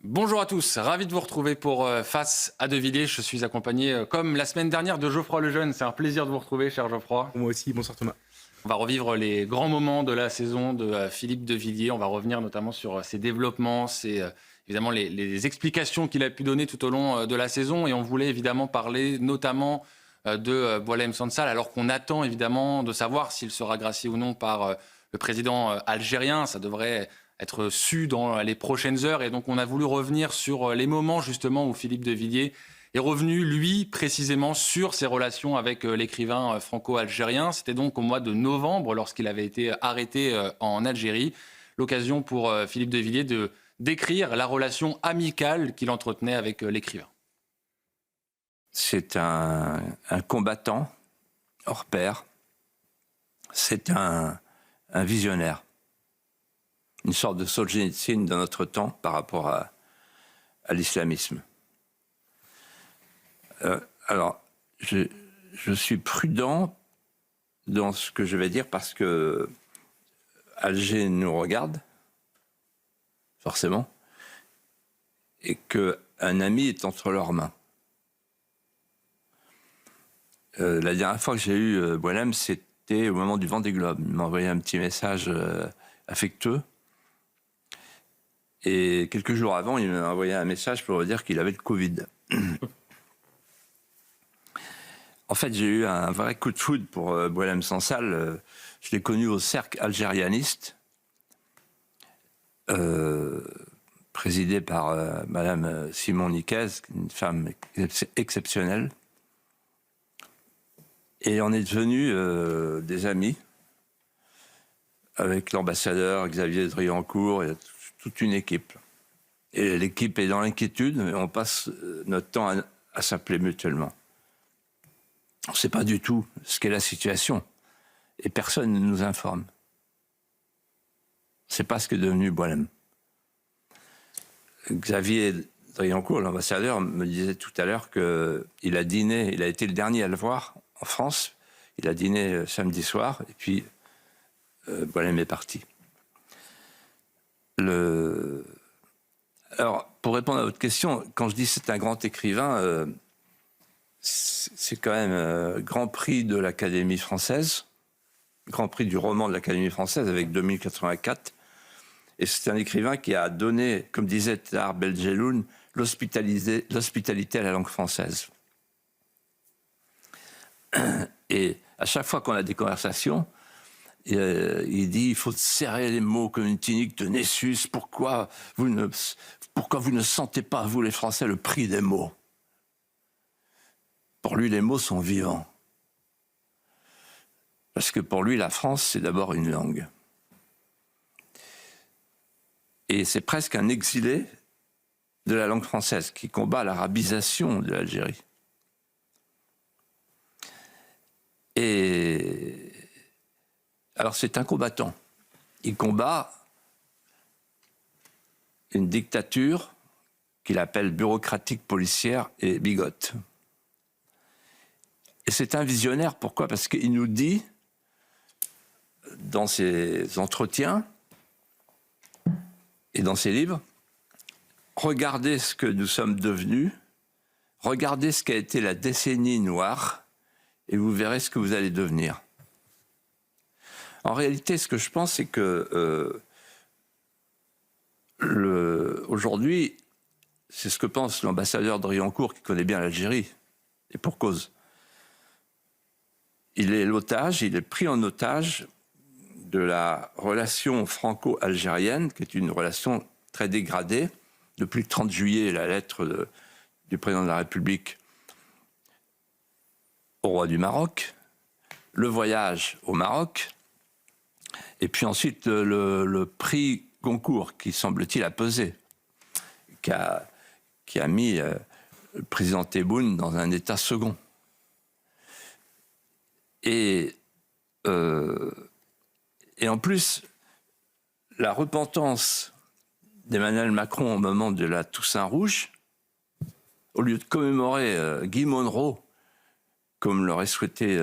Bonjour à tous, ravi de vous retrouver pour Face à De Villiers. Je suis accompagné, comme la semaine dernière, de Geoffroy Lejeune. C'est un plaisir de vous retrouver, cher Geoffroy. Moi aussi, bonsoir Thomas. On va revivre les grands moments de la saison de Philippe De Villiers. On va revenir notamment sur ses développements, évidemment les explications qu'il a pu donner tout au long de la saison. Et on voulait évidemment parler notamment de Boualem Sansal, alors qu'on attend évidemment de savoir s'il sera gracié ou non par le président algérien. Ça devrait être su dans les prochaines heures. Et donc on a voulu revenir sur les moments justement où Philippe De Villiers est revenu, lui, précisément sur ses relations avec l'écrivain franco-algérien. C'était donc au mois de novembre, lorsqu'il avait été arrêté en Algérie. L'occasion pour Philippe De Villiers de décrire la relation amicale qu'il entretenait avec l'écrivain. C'est un combattant hors pair. C'est un visionnaire. Une sorte de Solzhenitsyn de notre temps par rapport à l'islamisme. Alors, je suis prudent dans ce que je vais dire parce que Alger nous regarde, forcément, et qu'un ami est entre leurs mains. La dernière fois que j'ai eu Boualem, c'était au moment du Vendée Globe. Il m'a envoyé un petit message affectueux. Et quelques jours avant, il m'a envoyé un message pour dire qu'il avait le Covid. En fait, j'ai eu un vrai coup de foudre pour Boualem Sansal. Je l'ai connu au cercle algérianiste, présidé par Madame Simon Niquez, une femme exceptionnelle. Et on est devenus des amis avec l'ambassadeur Xavier Driancourt et toute une équipe. Et l'équipe est dans l'inquiétude, mais on passe notre temps à s'appeler mutuellement. On ne sait pas du tout ce qu'est la situation. Et personne ne nous informe. On ne sait pas ce qu'est devenu Boualem. Xavier Driancourt, l'ambassadeur, me disait tout à l'heure qu'il a dîné, il a été le dernier à le voir en France. Il a dîné samedi soir, et puis Boualem est parti. Alors, pour répondre à votre question, quand je dis que c'est un grand écrivain, c'est quand même Grand Prix de l'Académie française, Grand Prix du roman de l'Académie française avec 2084. Et c'est un écrivain qui a donné, comme disait Tahar Belgeloun, l'hospitalité à la langue française. Et à chaque fois qu'on a des conversations, il dit il faut serrer les mots comme une tunique de Nessus. Pourquoi vous ne sentez pas, vous les Français, le prix des mots? Pour lui, les mots sont vivants. Parce que pour lui, la France, c'est d'abord une langue. Et c'est presque un exilé de la langue française qui combat l'arabisation de l'Algérie. Et alors c'est un combattant. Il combat une dictature qu'il appelle bureaucratique, policière et bigote. Et c'est un visionnaire, pourquoi? Parce qu'il nous dit, dans ses entretiens et dans ses livres, regardez ce que nous sommes devenus, regardez ce qu'a été la décennie noire, et vous verrez ce que vous allez devenir. En réalité, ce que je pense, c'est que aujourd'hui, c'est ce que pense l'ambassadeur Driancourt, qui connaît bien l'Algérie, et pour cause. Il est pris en otage de la relation franco-algérienne, qui est une relation très dégradée. Depuis le 30 juillet, la lettre du président de la République au roi du Maroc, le voyage au Maroc, et puis ensuite le prix Goncourt, qui semble-t-il a pesé, qui a mis le président Tebboune dans un état second. Et en plus, la repentance d'Emmanuel Macron au moment de la Toussaint Rouge, au lieu de commémorer Guy Monroe, comme l'aurait souhaité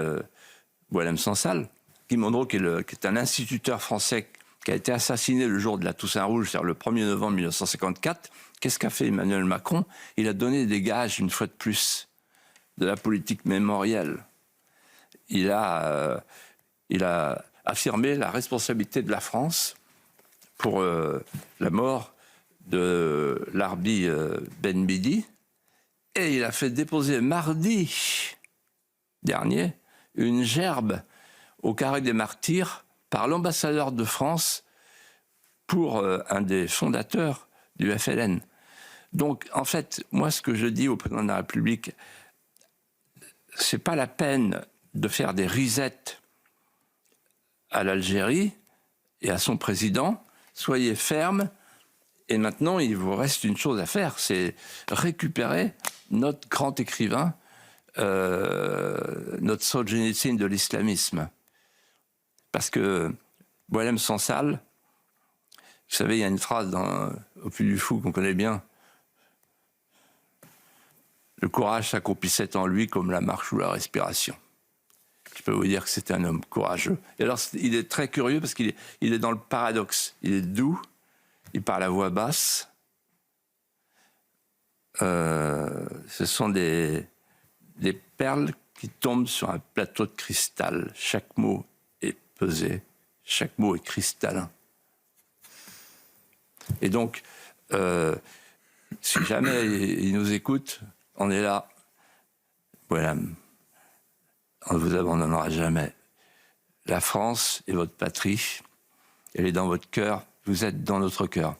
Boualem Sansal, Guy Monroe qui est un instituteur français qui a été assassiné le jour de la Toussaint Rouge, c'est-à-dire le 1er novembre 1954, qu'est-ce qu'a fait Emmanuel Macron? Il a donné des gages, une fois de plus, de la politique mémorielle. Il a affirmé la responsabilité de la France pour la mort de l'Arbi Ben Midi, et il a fait déposer mardi dernier une gerbe au Carré des Martyrs par l'ambassadeur de France pour un des fondateurs du FLN. Donc, en fait, moi, ce que je dis au président de la République, c'est pas la peine de faire des risettes à l'Algérie et à son président. Soyez ferme. Et maintenant, il vous reste une chose à faire, c'est récupérer notre grand écrivain, notre Solzhenitsyn de l'islamisme. Parce que Boualem Sansal, vous savez, il y a une phrase au Puy du Fou qu'on connaît bien. Le courage s'accomplissait en lui comme la marche ou la respiration. Je peux vous dire que c'est un homme courageux. Et alors, il est très curieux parce qu'il est dans le paradoxe. Il est doux, il parle à voix basse. Ce sont des perles qui tombent sur un plateau de cristal. Chaque mot est pesé, chaque mot est cristallin. Et donc, si jamais il nous écoute, on est là. Voilà. On ne vous abandonnera jamais. La France est votre patrie. Elle est dans votre cœur. Vous êtes dans notre cœur.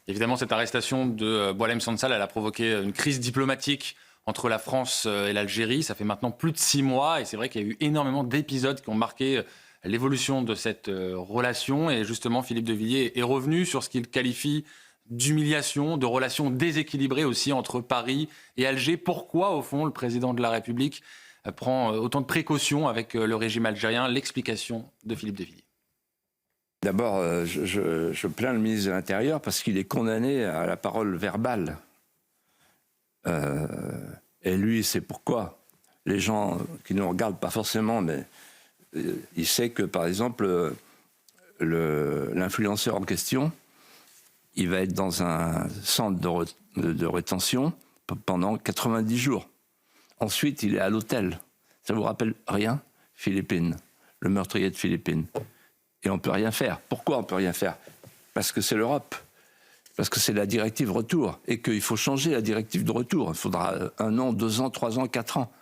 Évidemment, cette arrestation de Boualem Sansal, elle a provoqué une crise diplomatique entre la France et l'Algérie. Ça fait maintenant plus de 6 mois et c'est vrai qu'il y a eu énormément d'épisodes qui ont marqué l'évolution de cette relation. Et justement, Philippe de Villiers est revenu sur ce qu'il qualifie d'humiliation, de relations déséquilibrées aussi entre Paris et Alger. Pourquoi, au fond, le président de la République prend autant de précautions avec le régime algérien? L'explication de Philippe de Villiers. D'abord, je plains le ministre de l'Intérieur parce qu'il est condamné à la parole verbale. Et lui, c'est pourquoi les gens qui ne nous regardent pas forcément, mais il sait que, par exemple, l'influenceur en question, il va être dans un centre de rétention pendant 90 jours. Ensuite, il est à l'hôtel. Ça vous rappelle rien? Philippines, le meurtrier de Philippines. Et on ne peut rien faire. Pourquoi on ne peut rien faire? Parce que c'est l'Europe. Parce que c'est la directive retour. Et qu'il faut changer la directive de retour. Il faudra 1 an, 2 ans, 3 ans, 4 ans.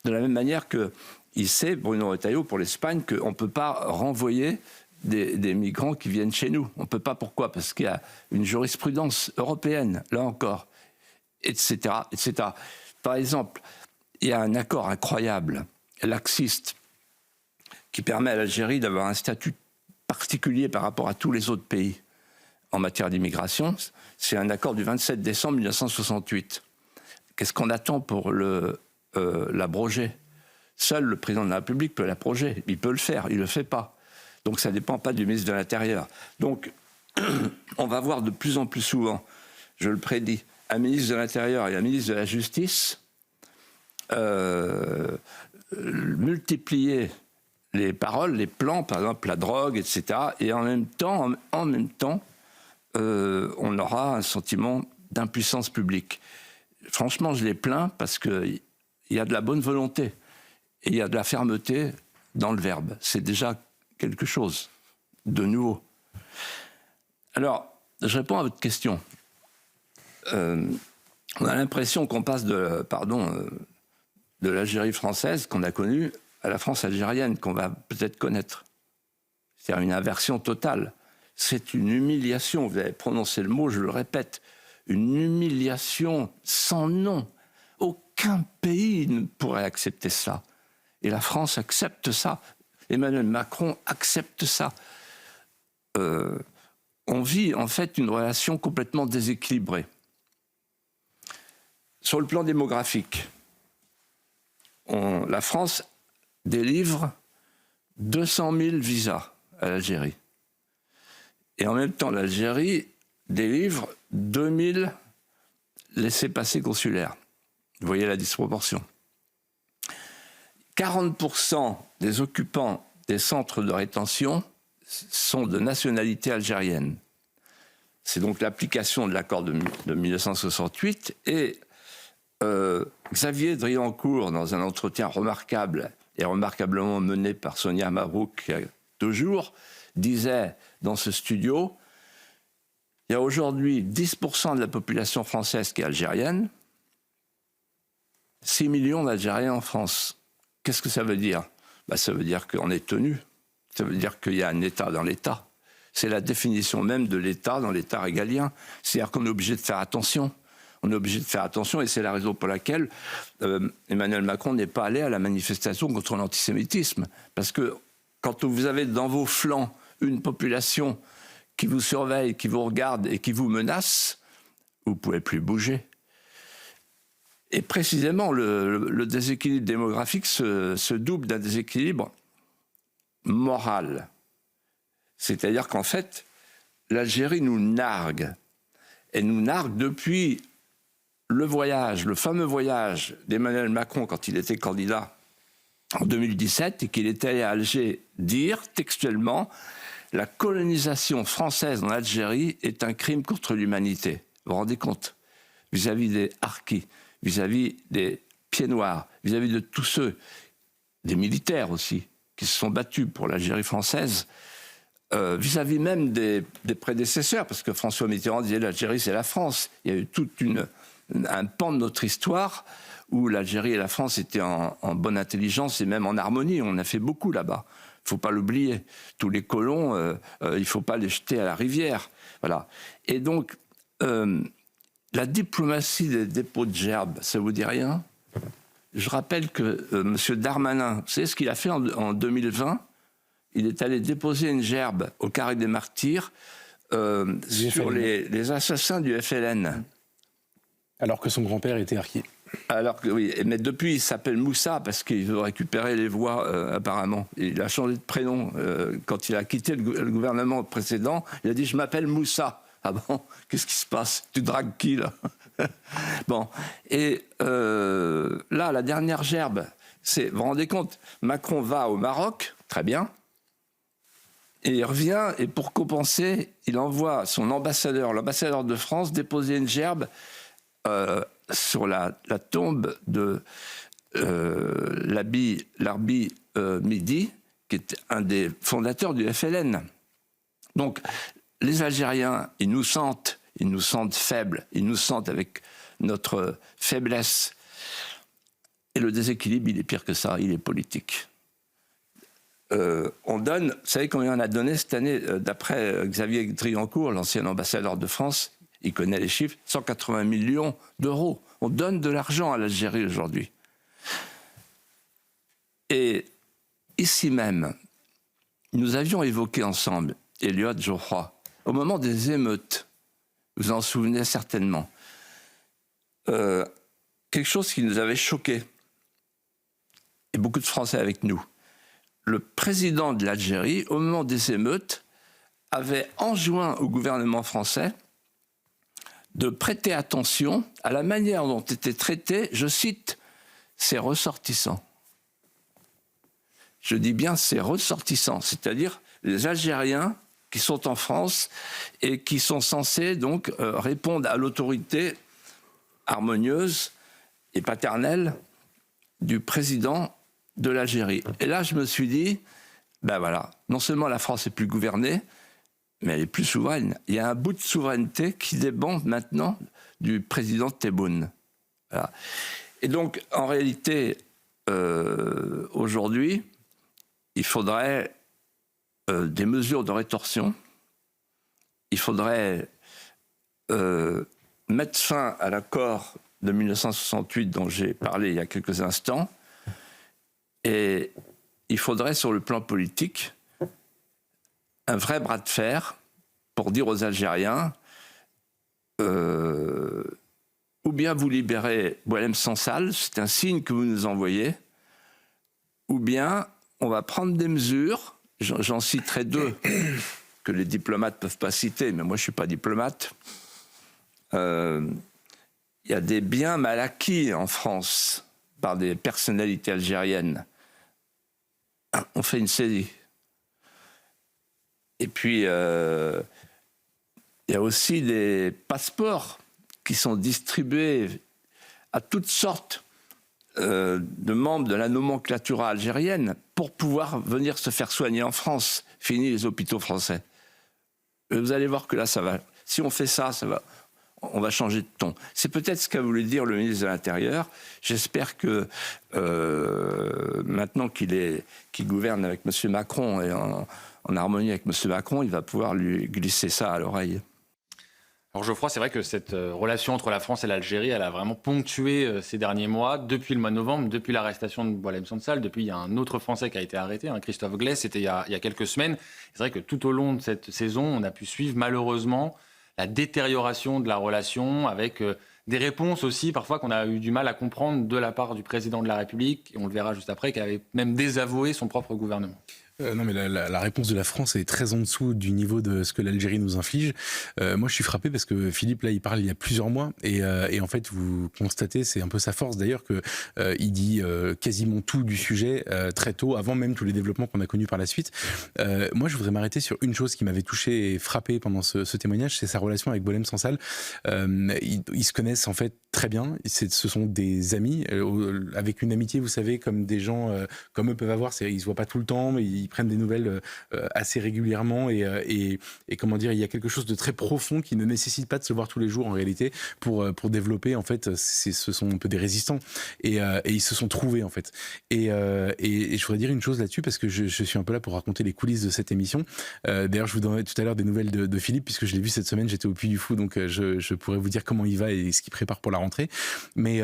De la même manière qu'il sait, Bruno Retailleau, pour l'Espagne, qu'on ne peut pas renvoyer des migrants qui viennent chez nous. On ne peut pas. Pourquoi? Parce qu'il y a une jurisprudence européenne, là encore, etc., etc. Par exemple, il y a un accord incroyable, laxiste, qui permet à l'Algérie d'avoir un statut particulier par rapport à tous les autres pays en matière d'immigration. C'est un accord du 27 décembre 1968. Qu'est-ce qu'on attend pour l'abroger? Seul le président de la République peut l'abroger. Il peut le faire, il ne le fait pas. Donc ça ne dépend pas du ministre de l'Intérieur. Donc on va voir de plus en plus souvent, je le prédis, un ministre de l'Intérieur et un ministre de la Justice multiplier les paroles, les plans, par exemple la drogue, etc. Et en même temps, on aura un sentiment d'impuissance publique. Franchement, je les plains parce qu'il y a de la bonne volonté et il y a de la fermeté dans le verbe. C'est déjà quelque chose de nouveau. Alors, je réponds à votre question. On a l'impression qu'on passe de l'Algérie française qu'on a connue à la France algérienne qu'on va peut-être connaître. C'est-à-dire une inversion totale. C'est une humiliation, vous avez prononcé le mot, je le répète, une humiliation sans nom. Aucun pays ne pourrait accepter ça. Et la France accepte ça. Emmanuel Macron accepte ça. On vit en fait une relation complètement déséquilibrée. Sur le plan démographique, la France délivre 200 000 visas à l'Algérie. Et en même temps, l'Algérie délivre 2000 laissez-passer consulaires. Vous voyez la disproportion. 40% des occupants des centres de rétention, sont de nationalité algérienne. C'est donc l'application de l'accord de 1968 et Xavier Driancourt, dans un entretien remarquable et remarquablement mené par Sonia Mabrouk il y a 2 jours, disait dans ce studio, il y a aujourd'hui 10% de la population française qui est algérienne, 6 millions d'Algériens en France. Qu'est-ce que ça veut dire ? Ça veut dire qu'on est tenu. Ça veut dire qu'il y a un État dans l'État. C'est la définition même de l'État dans l'État régalien. C'est-à-dire qu'on est obligé de faire attention. On est obligé de faire attention et c'est la raison pour laquelle Emmanuel Macron n'est pas allé à la manifestation contre l'antisémitisme. Parce que quand vous avez dans vos flancs une population qui vous surveille, qui vous regarde et qui vous menace, vous ne pouvez plus bouger. Et précisément, le déséquilibre démographique se double d'un déséquilibre moral. C'est-à-dire qu'en fait, l'Algérie nous nargue. Elle nous nargue depuis le fameux voyage d'Emmanuel Macron quand il était candidat en 2017 et qu'il était allé à Alger dire textuellement « La colonisation française en Algérie est un crime contre l'humanité ». Vous vous rendez compte ? Vis-à-vis des harkis, vis-à-vis des pieds noirs, vis-à-vis de tous ceux, des militaires aussi, qui se sont battus pour l'Algérie française, vis-à-vis même des prédécesseurs, parce que François Mitterrand disait l'Algérie c'est la France. Il y a eu tout un pan de notre histoire où l'Algérie et la France étaient en bonne intelligence et même en harmonie. On a fait beaucoup là-bas. Il ne faut pas l'oublier. Tous les colons, il ne faut pas les jeter à la rivière. Voilà. Et donc, la diplomatie des dépôts de gerbes, ça ne vous dit rien ? Je rappelle que M. Darmanin, vous savez ce qu'il a fait en 2020 ? Il est allé déposer une gerbe au Carré des Martyrs sur les assassins du FLN. Alors que son grand-père était harki. Alors que oui, mais depuis il s'appelle Moussa parce qu'il veut récupérer les voix apparemment. Il a changé de prénom quand il a quitté le gouvernement précédent. Il a dit je m'appelle Moussa. Ah bon, qu'est-ce qui se passe ? Tu dragues qui là ? Bon, et là la dernière gerbe, vous vous rendez compte, Macron va au Maroc, très bien. Et il revient, et pour compenser, il envoie son l'ambassadeur de France, déposer une gerbe sur la tombe de l'Arbi Midi, qui est un des fondateurs du FLN. Donc, les Algériens, ils nous sentent faibles, ils nous sentent avec notre faiblesse. Et le déséquilibre, il est pire que ça, il est politique. On donne, vous savez combien on a donné cette année, d'après Xavier Driancourt, l'ancien ambassadeur de France, il connaît les chiffres, 180 millions d'euros. On donne de l'argent à l'Algérie aujourd'hui. Et ici même, nous avions évoqué ensemble, Elliot, je crois, au moment des émeutes, vous vous en souvenez certainement, quelque chose qui nous avait choqués, et beaucoup de Français avec nous. Le président de l'Algérie, au moment des émeutes, avait enjoint au gouvernement français de prêter attention à la manière dont étaient traités, je cite, ses ressortissants. Je dis bien ses ressortissants, c'est-à-dire les Algériens qui sont en France et qui sont censés donc répondre à l'autorité harmonieuse et paternelle du président de l'Algérie. Et là, je me suis dit, ben voilà, non seulement la France est plus gouvernée, mais elle est plus souveraine. Il y a un bout de souveraineté qui dépend maintenant du président Tebboune. Voilà. Et donc, en réalité, aujourd'hui, il faudrait des mesures de rétorsion. Il faudrait mettre fin à l'accord de 1968 dont j'ai parlé il y a quelques instants. Et il faudrait, sur le plan politique, un vrai bras de fer pour dire aux Algériens ou bien vous libérez Boualem Sansal, c'est un signe que vous nous envoyez, ou bien on va prendre des mesures, j'en citerai 2 que les diplomates ne peuvent pas citer, mais moi je ne suis pas diplomate. Il y a des biens mal acquis en France par des personnalités algériennes. On fait une saisie. Et puis, il y a aussi des passeports qui sont distribués à toutes sortes de membres de la nomenclature algérienne pour pouvoir venir se faire soigner en France. Fini les hôpitaux français. Vous allez voir que là, ça va. Si on fait ça, on va changer de ton. C'est peut-être ce qu'a voulu dire le ministre de l'Intérieur. J'espère que maintenant qu'il gouverne avec M. Macron et en harmonie avec M. Macron, il va pouvoir lui glisser ça à l'oreille. Alors Geoffroy, c'est vrai que cette relation entre la France et l'Algérie, elle a vraiment ponctué ces derniers mois, depuis le mois de novembre, depuis l'arrestation de Boualem Sansal, depuis il y a un autre Français qui a été arrêté, Christophe Glaise, c'était il y a quelques semaines. C'est vrai que tout au long de cette saison, on a pu suivre malheureusement la détérioration de la relation avec des réponses aussi parfois qu'on a eu du mal à comprendre de la part du président de la République, et on le verra juste après, qui avait même désavoué son propre gouvernement. Non, mais la réponse de la France est très en dessous du niveau de ce que l'Algérie nous inflige. Moi, je suis frappé parce que Philippe, là, il parle il y a plusieurs mois. Et en fait, vous constatez, c'est un peu sa force d'ailleurs, que il dit quasiment tout du sujet très tôt, avant même tous les développements qu'on a connus par la suite. Moi, je voudrais m'arrêter sur une chose qui m'avait touché et frappé pendant ce témoignage, c'est sa relation avec Boualem Sansal. Ils se connaissent en fait très bien. Ce sont des amis, avec une amitié, vous savez, comme des gens comme eux peuvent avoir. Ils se voient pas tout le temps, mais ils prennent des nouvelles assez régulièrement et comment dire, il y a quelque chose de très profond qui ne nécessite pas de se voir tous les jours en réalité pour développer en fait. Ce sont un peu des résistants et ils se sont trouvés en fait. Et je voudrais dire une chose là-dessus parce que je suis un peu là pour raconter les coulisses de cette émission. D'ailleurs, je vous donnerai tout à l'heure des nouvelles de Philippe puisque je l'ai vu cette semaine. J'étais au Puy du Fou, donc je pourrais vous dire comment il va et ce qu'il prépare pour la rentrée. Mais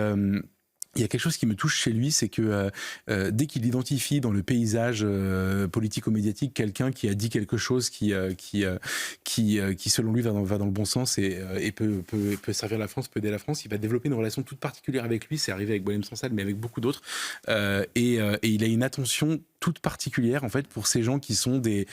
il y a quelque chose qui me touche chez lui, c'est que dès qu'il identifie dans le paysage politico-médiatique quelqu'un qui a dit quelque chose qui selon lui va dans le bon sens et peut servir la France, peut aider la France, il va développer une relation toute particulière avec lui. C'est arrivé avec Boualem Sansal, mais avec beaucoup d'autres. Et il a une attention toute particulière en fait pour ces gens qui sont des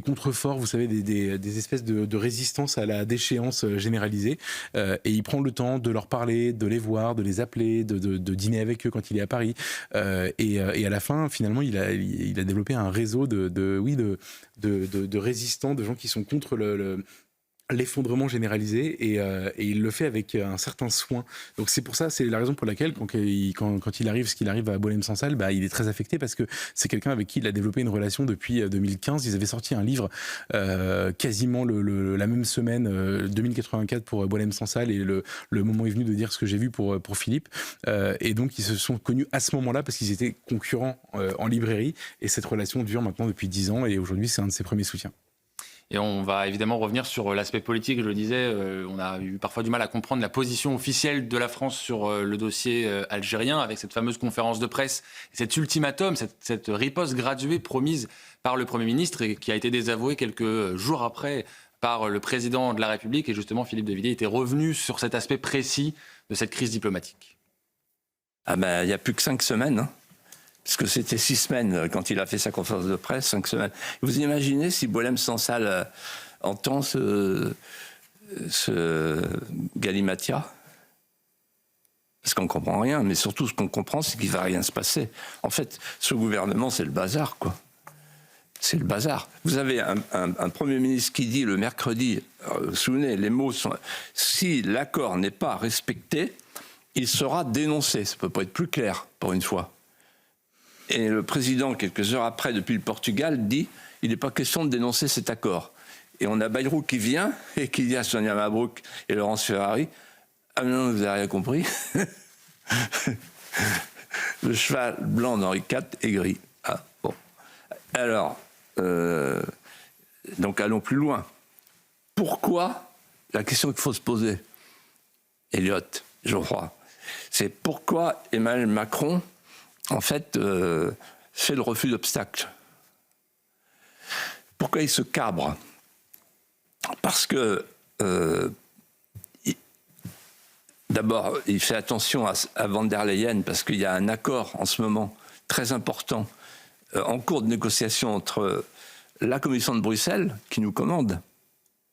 contreforts, vous savez, des espèces de résistance à la déchéance généralisée. Et il prend le temps de leur parler, de les voir, de les appeler, de dîner avec eux quand il est à Paris. Et à la fin, finalement, il a développé un réseau de résistants, de gens qui sont contre l'effondrement généralisé et il le fait avec un certain soin. Donc c'est pour ça, c'est la raison pour laquelle quand il arrive ce qu'il arrive à Boualem Sansal, il est très affecté parce que c'est quelqu'un avec qui il a développé une relation depuis 2015. Ils avaient sorti un livre quasiment la même semaine, 2084 pour Boualem Sansal, et le moment est venu de dire ce que j'ai vu pour Philippe. Et donc ils se sont connus à ce moment-là parce qu'ils étaient concurrents en librairie, et cette relation dure maintenant depuis 10 ans et aujourd'hui c'est un de ses premiers soutiens. Et on va évidemment revenir sur l'aspect politique, je le disais. On a eu parfois du mal à comprendre la position officielle de la France sur le dossier algérien, avec cette fameuse conférence de presse, cet ultimatum, cette riposte graduée promise par le Premier ministre et qui a été désavouée quelques jours après par le président de la République. Et justement, Philippe de Villiers était revenu sur cet aspect précis de cette crise diplomatique. Il n'y a plus que 5 semaines, hein. Parce que c'était 6 semaines quand il a fait sa conférence de presse, 5 semaines. Vous imaginez si Boualem Sansal entend ce galimatia? Parce qu'on ne comprend rien, mais surtout ce qu'on comprend, c'est qu'il ne va rien se passer. En fait, ce gouvernement, c'est le bazar, quoi. C'est le bazar. Vous avez un Premier ministre qui dit le mercredi, vous vous souvenez, les mots sont... Si l'accord n'est pas respecté, il sera dénoncé. Ça ne peut pas être plus clair, pour une fois. Et le président, quelques heures après, depuis le Portugal, dit « il n'est pas question de dénoncer cet accord ». Et on a Bayrou qui vient et qui dit à Sonia Mabrouk et Laurence Ferrari « ah non, vous n'avez rien compris ». Le cheval blanc d'Henri IV est gris. Ah, bon. Alors, donc allons plus loin. Pourquoi, la question qu'il faut se poser, Elliot, Geoffroy, c'est pourquoi Emmanuel Macron en fait, fait le refus d'obstacle. Pourquoi il se cabre? Parce que, d'abord, il fait attention à Van der Leyen, parce qu'il y a un accord en ce moment très important, en cours de négociation entre la Commission de Bruxelles, qui nous commande,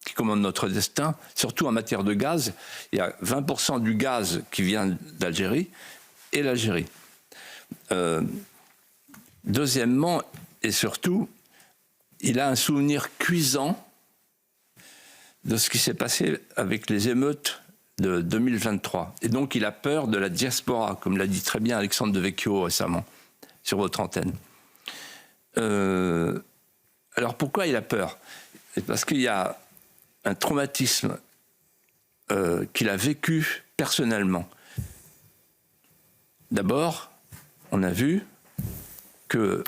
qui commande notre destin, surtout en matière de gaz. Il y a 20% du gaz qui vient d'Algérie, et l'Algérie. Deuxièmement, et surtout, il a un souvenir cuisant de ce qui s'est passé avec les émeutes de 2023. Et donc, il a peur de la diaspora, comme l'a dit très bien Alexandre Devecchio récemment, sur votre antenne. Alors, pourquoi il a peur? C'est parce qu'il y a un traumatisme qu'il a vécu personnellement. D'abord, on a vu qu'au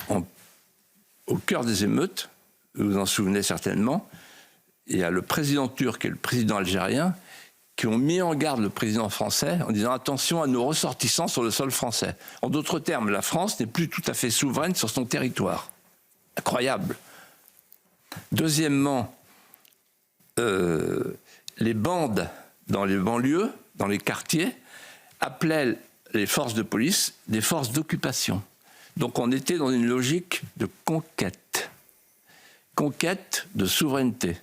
cœur des émeutes, vous vous en souvenez certainement, il y a le président turc et le président algérien qui ont mis en garde le président français en disant attention à nos ressortissants sur le sol français. En d'autres termes, la France n'est plus tout à fait souveraine sur son territoire. Incroyable. Deuxièmement, les bandes dans les banlieues, dans les quartiers, appelaient les forces de police des forces d'occupation. Donc on était dans une logique de conquête. Conquête de souveraineté.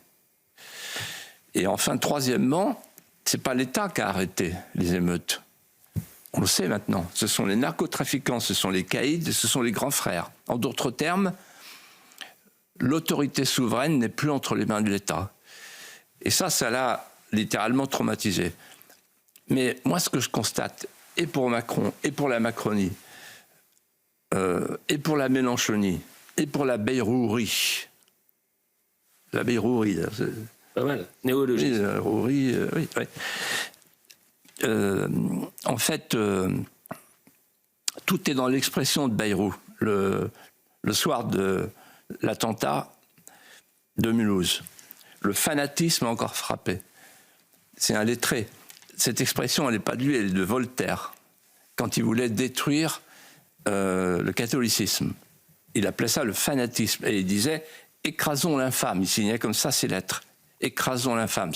Et enfin, troisièmement, ce n'est pas l'État qui a arrêté les émeutes. On le sait maintenant. Ce sont les narcotrafiquants, ce sont les caïds, ce sont les grands frères. En d'autres termes, l'autorité souveraine n'est plus entre les mains de l'État. Et ça l'a littéralement traumatisé. Mais moi, ce que je constate, et pour Macron, et pour la Macronie, et pour la Mélenchonie, et pour la Bayrourie, pas mal, néologie. Oui, oui. En fait, tout est dans l'expression de Bayrou. Le soir de l'attentat de Mulhouse, le fanatisme a encore frappé. C'est un lettré. Cette expression, elle n'est pas de lui, elle est de Voltaire. Quand il voulait détruire le catholicisme, il appelait ça le fanatisme. Et il disait « écrasons l'infâme ». Il signait comme ça ses lettres. « Écrasons l'infâme ».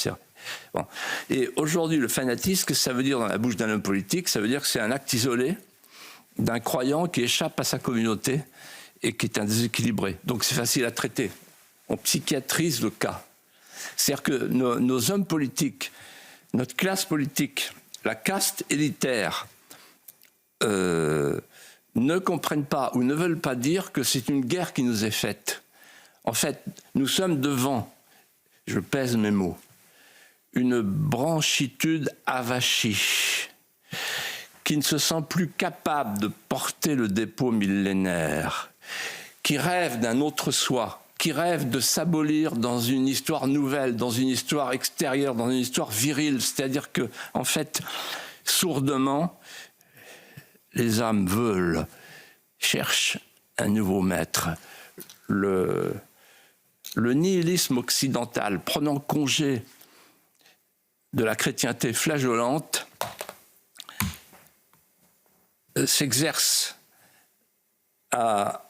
Bon. Et aujourd'hui, le fanatisme, qu'est-ce que ça veut dire dans la bouche d'un homme politique? Ça veut dire que c'est un acte isolé d'un croyant qui échappe à sa communauté et qui est un déséquilibré. Donc c'est facile à traiter. On psychiatrise le cas. C'est-à-dire que nos hommes politiques, notre classe politique, la caste élitaire, ne comprennent pas ou ne veulent pas dire que c'est une guerre qui nous est faite. En fait, nous sommes devant, je pèse mes mots, une branchitude avachie qui ne se sent plus capable de porter le dépôt millénaire, qui rêve d'un autre soi, qui rêve de s'abolir dans une histoire nouvelle, dans une histoire extérieure, dans une histoire virile. C'est-à-dire que, en fait, sourdement, les âmes veulent, cherchent un nouveau maître. Le nihilisme occidental, prenant congé de la chrétienté flageolante, s'exerce à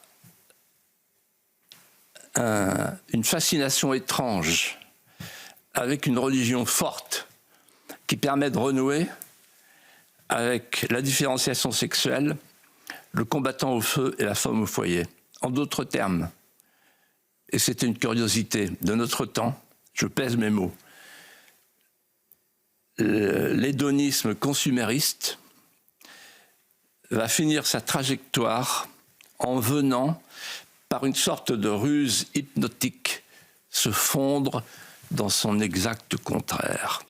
une fascination étrange avec une religion forte qui permet de renouer avec la différenciation sexuelle, le combattant au feu et la femme au foyer. En d'autres termes, et c'était une curiosité de notre temps, je pèse mes mots, l'hédonisme consumériste va finir sa trajectoire en venant, par une sorte de ruse hypnotique, se fondre dans son exact contraire.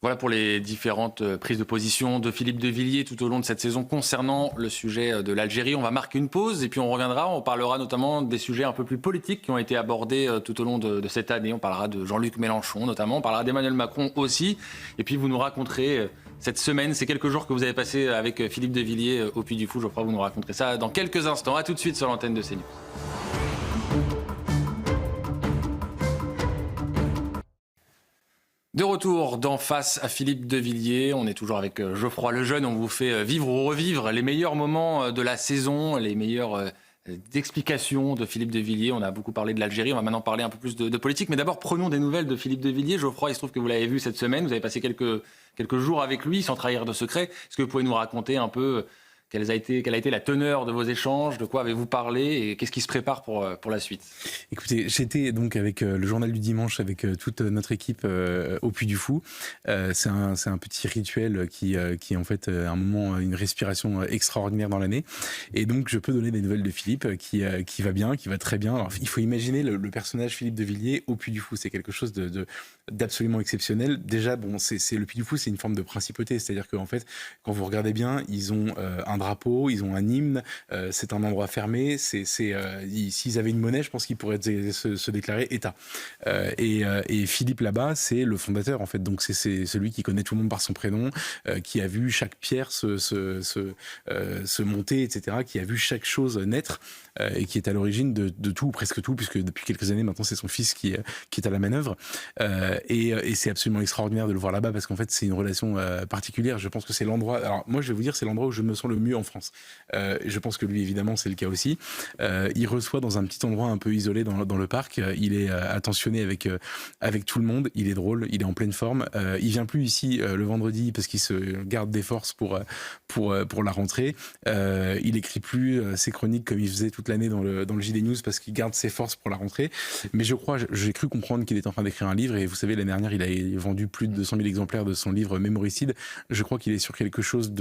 Voilà pour les différentes prises de position de Philippe de Villiers tout au long de cette saison concernant le sujet de l'Algérie. On va marquer une pause et puis on reviendra. On parlera notamment des sujets un peu plus politiques qui ont été abordés tout au long de cette année. On parlera de Jean-Luc Mélenchon notamment, on parlera d'Emmanuel Macron aussi. Et puis vous nous raconterez cette semaine, ces quelques jours que vous avez passés avec Philippe de Villiers au Puy du Fou. Je crois que vous nous raconterez ça dans quelques instants. A tout de suite sur l'antenne de CNews. De retour d'en face à Philippe de Villiers, on est toujours avec Geoffroy Lejeune, on vous fait vivre ou revivre les meilleurs moments de la saison, les meilleures explications de Philippe de Villiers. On a beaucoup parlé de l'Algérie, on va maintenant parler un peu plus de politique, mais d'abord prenons des nouvelles de Philippe de Villiers. Geoffroy, il se trouve que vous l'avez vu cette semaine, vous avez passé quelques jours avec lui sans trahir de secret. Est-ce que vous pouvez nous raconter un peu quelle a été la teneur de vos échanges? De quoi avez-vous parlé? Et qu'est-ce qui se prépare pour la suite? Écoutez, j'étais donc avec le Journal du Dimanche, avec toute notre équipe au Puy du Fou. C'est un petit rituel qui est en fait un moment, une respiration extraordinaire dans l'année. Et donc, je peux donner des nouvelles de Philippe qui va bien, qui va très bien. Alors, il faut imaginer le personnage Philippe de Villiers au Puy du Fou. C'est quelque chose d'absolument exceptionnel. Déjà, bon, c'est le Puy du Fou, c'est une forme de principauté. C'est-à-dire qu'en fait, quand vous regardez bien, ils ont un drapeau, ils ont un hymne, c'est un endroit fermé. S'ils avaient une monnaie, je pense qu'ils pourraient se déclarer État. Et Philippe là-bas, c'est le fondateur en fait. Donc c'est celui qui connaît tout le monde par son prénom, qui a vu chaque pierre se monter, etc. Qui a vu chaque chose naître et qui est à l'origine de tout, presque tout, puisque depuis quelques années maintenant, c'est son fils qui est à la manœuvre. Et c'est absolument extraordinaire de le voir là-bas parce qu'en fait, c'est une relation particulière. Je pense que c'est l'endroit. Alors moi, je vais vous dire, c'est l'endroit où je me sens le mieux en France. Je pense que lui, évidemment, c'est le cas aussi. Il reçoit dans un petit endroit un peu isolé dans le parc. Il est attentionné avec tout le monde. Il est drôle. Il est en pleine forme. Il vient plus ici le vendredi parce qu'il se garde des forces pour la rentrée. Il écrit plus ses chroniques comme il faisait toute l'année dans le JD News parce qu'il garde ses forces pour la rentrée. Mais j'ai cru comprendre qu'il est en train d'écrire un livre et vous savez, l'année dernière, il a vendu plus de 200 000 exemplaires de son livre Mémoricide. Je crois qu'il est sur quelque chose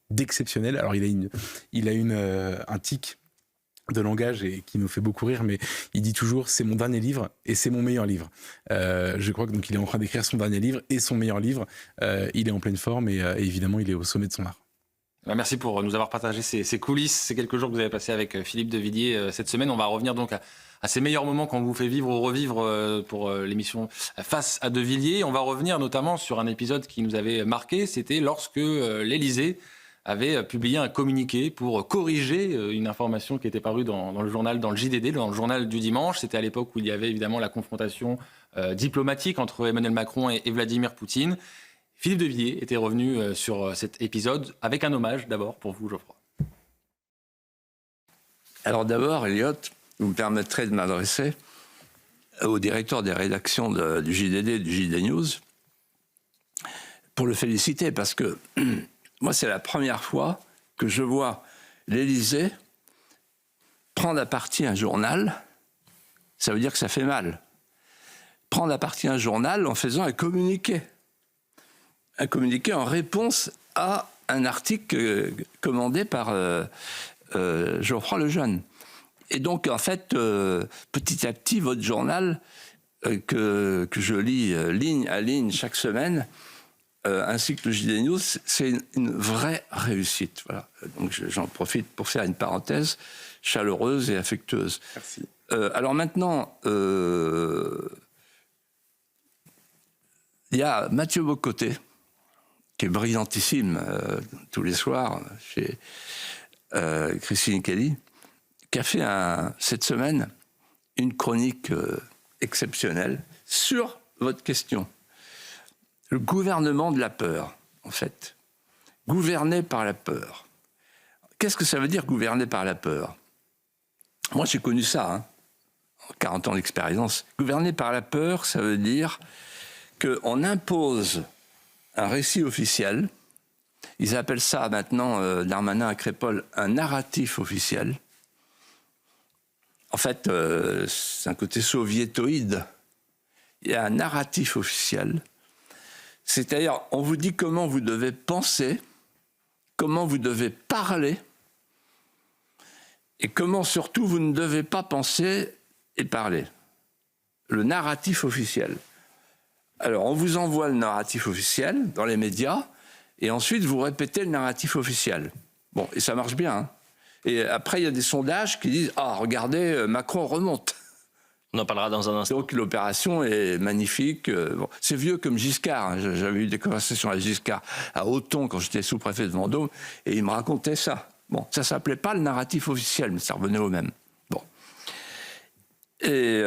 d'exceptionnel. Alors, il a un tic de langage et qui nous fait beaucoup rire, mais il dit toujours c'est mon dernier livre et c'est mon meilleur livre. Je crois que donc il est en train d'écrire son dernier livre et son meilleur livre. Il est en pleine forme et évidemment, il est au sommet de son art. Merci pour nous avoir partagé ces coulisses, ces quelques jours que vous avez passés avec Philippe de Villiers cette semaine. On va revenir donc à ces meilleurs moments qu'on vous fait vivre ou revivre pour l'émission Face à De Villiers. On va revenir notamment sur un épisode qui nous avait marqué. C'était lorsque l'Élysée avait publié un communiqué pour corriger une information qui était parue dans le journal, dans le JDD, dans le journal du dimanche. C'était à l'époque où il y avait évidemment la confrontation diplomatique entre Emmanuel Macron et Vladimir Poutine. Philippe de Villiers était revenu sur cet épisode avec un hommage d'abord pour vous, Geoffroy. Alors d'abord, Elliot, vous me permettrez de m'adresser au directeur des rédactions du JDD et du JD News pour le féliciter parce que moi, c'est la première fois que je vois l'Élysée prendre à partie un journal. Ça veut dire que ça fait mal. Prendre à partie un journal en faisant un communiqué en réponse à un article commandé par Geoffroy Lejeune. Et donc, en fait, petit à petit, votre journal, que je lis ligne à ligne chaque semaine, ainsi que le JD News, c'est une vraie réussite. Voilà. Donc, j'en profite pour faire une parenthèse chaleureuse et affectueuse. Merci. Alors maintenant, il y a Mathieu Bocoté, qui est brillantissime tous les soirs chez Christine Kelly, qui a fait cette semaine une chronique exceptionnelle sur votre question. Le gouvernement de la peur, en fait. Gouverner par la peur. Qu'est-ce que ça veut dire gouverner par la peur? Moi, j'ai connu ça, 40 ans d'expérience. Gouverner par la peur, ça veut dire qu'on impose un récit officiel. Ils appellent ça maintenant, Darmanin à Crépol, un narratif officiel. En fait, c'est un côté soviétoïde. Il y a un narratif officiel. C'est-à-dire, on vous dit comment vous devez penser, comment vous devez parler, et comment surtout vous ne devez pas penser et parler. Le narratif officiel. Alors, on vous envoie le narratif officiel dans les médias, et ensuite, vous répétez le narratif officiel. Bon, et ça marche bien. Hein. Et après, il y a des sondages qui disent « Ah, regardez, Macron remonte ». On en parlera dans un instant. Donc, l'opération est magnifique. Bon, c'est vieux comme Giscard. Hein. J'avais eu des conversations avec Giscard à Auton, quand j'étais sous-préfet de Vendôme, et il me racontait ça. Bon, ça ne s'appelait pas le narratif officiel, mais ça revenait au même. Bon. Et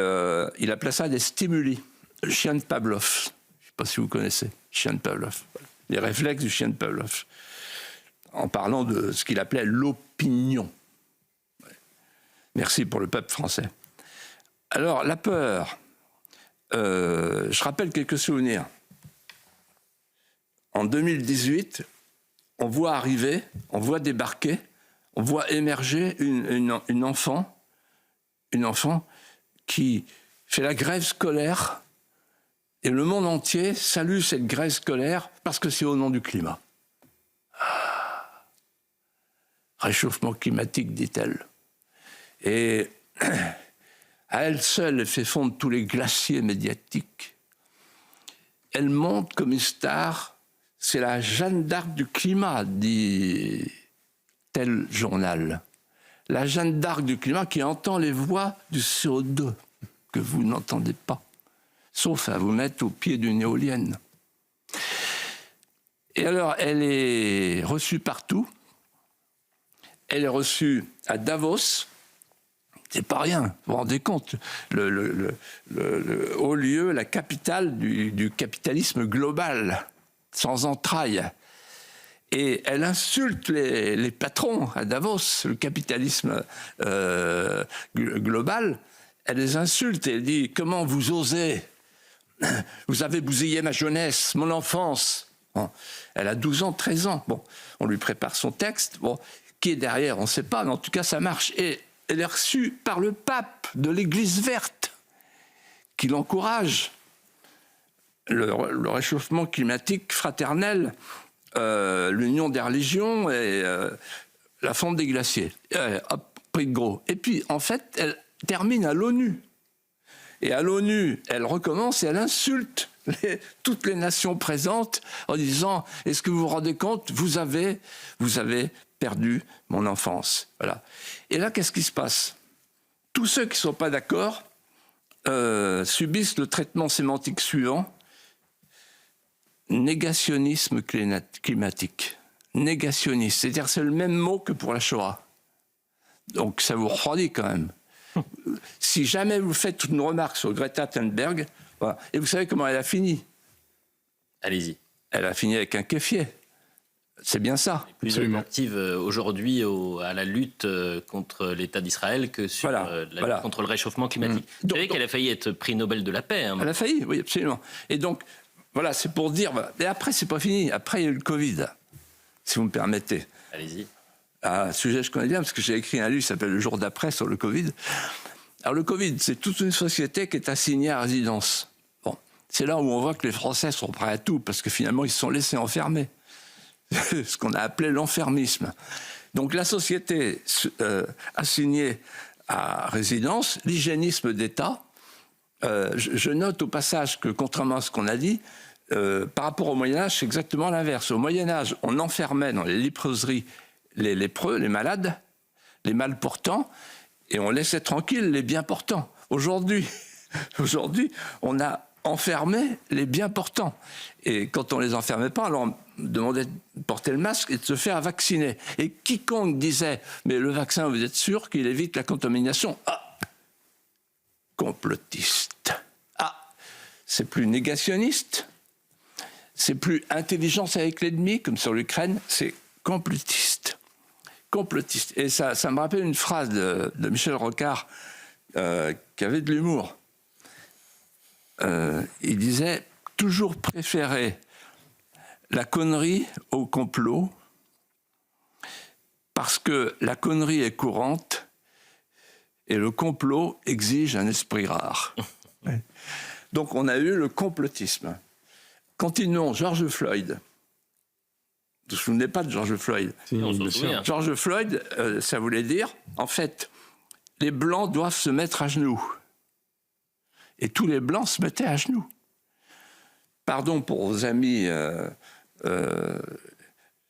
il appelait ça des stimuli. Le chien de Pavlov. Je ne sais pas si vous connaissez, chien de Pavlov. Les réflexes du chien de Pavlov. En parlant de ce qu'il appelait l'opinion. Merci pour le peuple français. Alors, la peur. Je rappelle quelques souvenirs. En 2018, on voit arriver, on voit débarquer, on voit émerger une enfant qui fait la grève scolaire, et le monde entier salue cette grève scolaire parce que c'est au nom du climat. Réchauffement climatique, dit-elle. Et à elle seule, elle fait fondre tous les glaciers médiatiques. Elle monte comme une star. C'est la Jeanne d'Arc du climat, dit tel journal. La Jeanne d'Arc du climat qui entend les voix du CO2 que vous n'entendez pas, sauf à vous mettre au pied d'une éolienne. Et alors, elle est reçue partout. Elle est reçue à Davos. C'est pas rien, vous vous rendez compte, le haut lieu, la capitale du capitalisme global, sans entrailles. Et elle insulte les patrons à Davos, le capitalisme global. Elle les insulte et elle dit « Comment vous osez ? Vous avez bousillé ma jeunesse, mon enfance. » Bon, elle a 12 ans, 13 ans. Bon, on lui prépare son texte. Bon, qui est derrière, on ne sait pas, mais en tout cas, ça marche. Et elle est reçue par le pape de l'Église verte, qui l'encourage. Le réchauffement climatique fraternel, l'union des religions et la fonte des glaciers. Hop, prix de gros. Et puis, en fait, elle termine à l'ONU. Et à l'ONU, elle recommence et elle insulte toutes les nations présentes en disant « Est-ce que vous vous rendez compte, vous avez perdu mon enfance. » Voilà. Et là, qu'est-ce qui se passe ? Tous ceux qui ne sont pas d'accord subissent le traitement sémantique suivant. Négationnisme climatique. Négationniste. C'est-à-dire c'est le même mot que pour la Shoah. Donc ça vous refroidit quand même. Si jamais vous faites une remarque sur Greta Thunberg, voilà, et vous savez comment elle a fini ? Allez-y. Elle a fini avec un kéfier. C'est bien ça. Elle est plus active aujourd'hui à la lutte contre l'État d'Israël que sur la lutte contre le réchauffement climatique. Vous savez qu'elle a failli être prix Nobel de la paix. Hein, elle a failli, oui, absolument. Et donc, voilà, c'est pour dire... Et après, c'est pas fini. Après, il y a eu le Covid, si vous me permettez. Allez-y. Un sujet que je connais bien, parce que j'ai écrit un livre qui s'appelle « Le jour d'après » sur le Covid. Alors, le Covid, c'est toute une société qui est assignée à résidence. Bon, c'est là où on voit que les Français sont prêts à tout, parce que finalement, ils se sont laissés enfermer. Ce qu'on a appelé l'enfermisme. Donc la société assignée à résidence, l'hygiénisme d'État, je note au passage que, contrairement à ce qu'on a dit, par rapport au Moyen-Âge, c'est exactement l'inverse. Au Moyen-Âge, on enfermait dans les léproseries les lépreux, les malades, les mal portants, et on laissait tranquilles les bien portants. Aujourd'hui, on a enfermé les bien portants. Et quand on les enfermait pas, alors on demandait de porter le masque et de se faire vacciner. Et quiconque disait « mais le vaccin, vous êtes sûr qu'il évite la contamination ?» Ah, complotiste. Ah, c'est plus négationniste, c'est plus intelligence avec l'ennemi, comme sur l'Ukraine, c'est complotiste. Complotiste. Et ça me rappelle une phrase de Michel Rocard qui avait de l'humour. Il disait « toujours préférer la connerie au complot parce que la connerie est courante et le complot exige un esprit rare. » Donc on a eu le complotisme. Continuons, George Floyd. Vous ne vous souvenez pas de George Floyd ? On s'en souvient. George Floyd, ça voulait dire, en fait, les Blancs doivent se mettre à genoux. Et tous les Blancs se mettaient à genoux. Pardon pour vos amis, je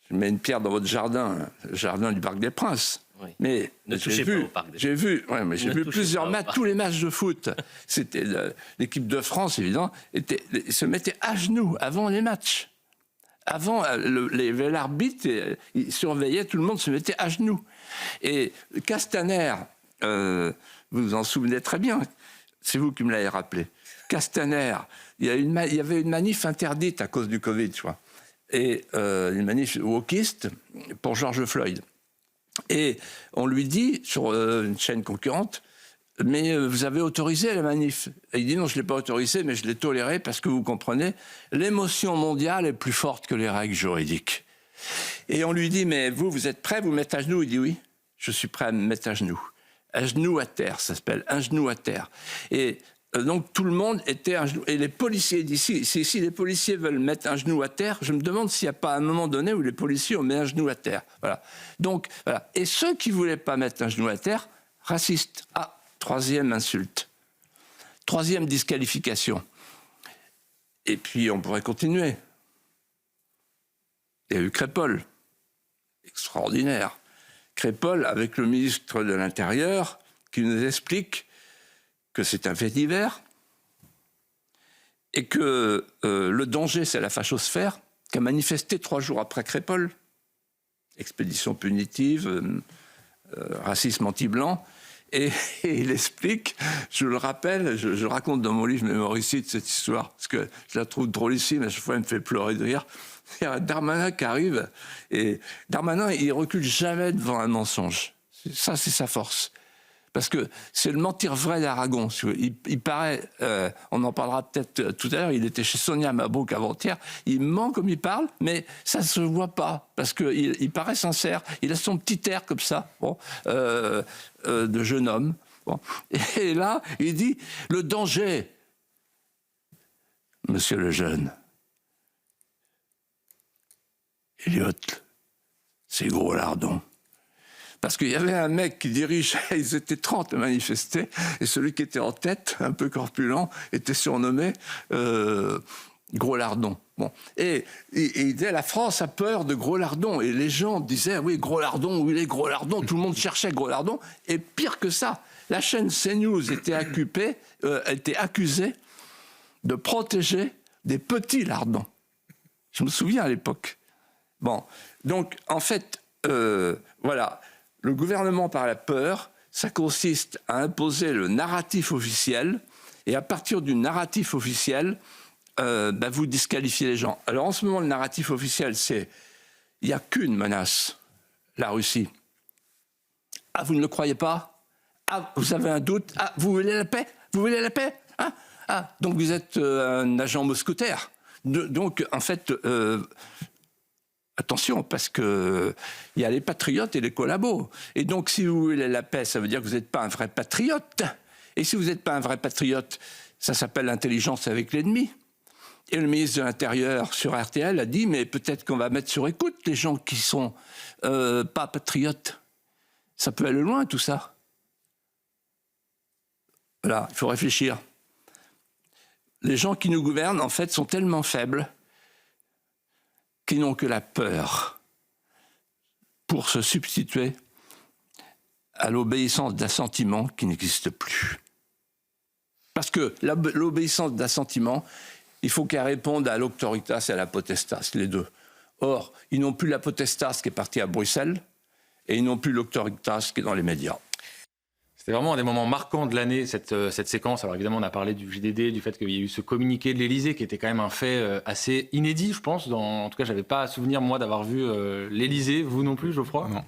mets une pierre dans votre jardin, le jardin du Parc des Princes. Oui. Mais j'ai vu plusieurs matchs, tous les matchs de foot. C'était l'équipe de France, évidemment, se mettait à genoux avant les matchs. Avant, l'arbitre, il surveillait, tout le monde se mettait à genoux. Et Castaner, vous vous en souvenez très bien, c'est vous qui me l'avez rappelé. Castaner, il y avait une manif interdite à cause du Covid, je crois. Et une manif wokiste pour George Floyd. Et on lui dit, sur une chaîne concurrente, « Mais vous avez autorisé la manif ?» Et il dit « Non, je ne l'ai pas autorisé, mais je l'ai toléré parce que vous comprenez, l'émotion mondiale est plus forte que les règles juridiques. » Et on lui dit, mais vous êtes prêt à vous mettre à genoux? Il dit oui, je suis prêt à me mettre à genoux. Un genou à terre, ça s'appelle, un genou à terre. Et donc tout le monde était à genoux. Et les policiers d'ici, si les policiers veulent mettre un genou à terre, je me demande s'il n'y a pas un moment donné où les policiers ont mis un genou à terre. Voilà. Donc, voilà. Et ceux qui ne voulaient pas mettre un genou à terre, racistes. Ah, troisième insulte. Troisième disqualification. Et puis on pourrait continuer. Il y a eu Crépol. Extraordinaire. Crépol avec le ministre de l'Intérieur qui nous explique que c'est un fait divers et que le danger, c'est la fachosphère, qui a manifesté 3 jours après Crépol. Expédition punitive, racisme anti-blanc. Et il explique, je le rappelle, je raconte dans mon livre Mémoricide cette histoire, parce que je la trouve drôlissime, à chaque fois elle me fait pleurer de rire. Il y a Darmanin qui arrive, et Darmanin, il recule jamais devant un mensonge. Ça, c'est sa force. Parce que c'est le mentir vrai d'Aragon. Il paraît, on en parlera peut-être tout à l'heure, il était chez Sonia Mabrouk avant-hier, il ment comme il parle, mais ça ne se voit pas, parce qu'il paraît sincère, il a son petit air comme ça, bon, de jeune homme. Bon. Et là, il dit, le danger, monsieur le jeune, Elliot, c'est Gros Lardon. Parce qu'il y avait un mec qui dirigeait, ils étaient 30 à manifester, et celui qui était en tête, un peu corpulent, était surnommé Gros Lardon. Bon. Et il disait, la France a peur de Gros Lardon. Et les gens disaient, oui, Gros Lardon, où il est Gros Lardon? Tout le monde cherchait Gros Lardon. Et pire que ça, la chaîne CNews était accusée de protéger des petits lardons. Je me souviens à l'époque. Bon, donc en fait, voilà, le gouvernement par la peur, ça consiste à imposer le narratif officiel, et à partir du narratif officiel, vous disqualifiez les gens. Alors en ce moment, le narratif officiel, c'est, il n'y a qu'une menace, la Russie. Ah, vous ne le croyez pas? Ah, vous avez un doute? Ah, vous voulez la paix? Vous voulez la paix? Ah, donc vous êtes un agent mousquetaire. Donc, en fait, attention, parce qu'il y a les patriotes et les collabos. Et donc, si vous voulez la paix, ça veut dire que vous n'êtes pas un vrai patriote. Et si vous n'êtes pas un vrai patriote, ça s'appelle l'intelligence avec l'ennemi. Et le ministre de l'Intérieur sur RTL a dit, mais peut-être qu'on va mettre sur écoute les gens qui sont pas patriotes. Ça peut aller loin, tout ça. Voilà, il faut réfléchir. Les gens qui nous gouvernent, en fait, sont tellement faibles qu'ils n'ont que la peur pour se substituer à l'obéissance d'un sentiment qui n'existe plus. Parce que l'obéissance d'un sentiment, il faut qu'elle réponde à l'auctoritas et à la potestas, les deux. Or, ils n'ont plus la potestas qui est partie à Bruxelles, et ils n'ont plus l'auctoritas qui est dans les médias. C'était vraiment un des moments marquants de l'année, cette séquence. Alors évidemment, on a parlé du JDD, du fait qu'il y a eu ce communiqué de l'Élysée, qui était quand même un fait assez inédit, je pense. En tout cas, je n'avais pas à souvenir, moi, d'avoir vu l'Élysée. Vous non plus, Geoffroy? Non.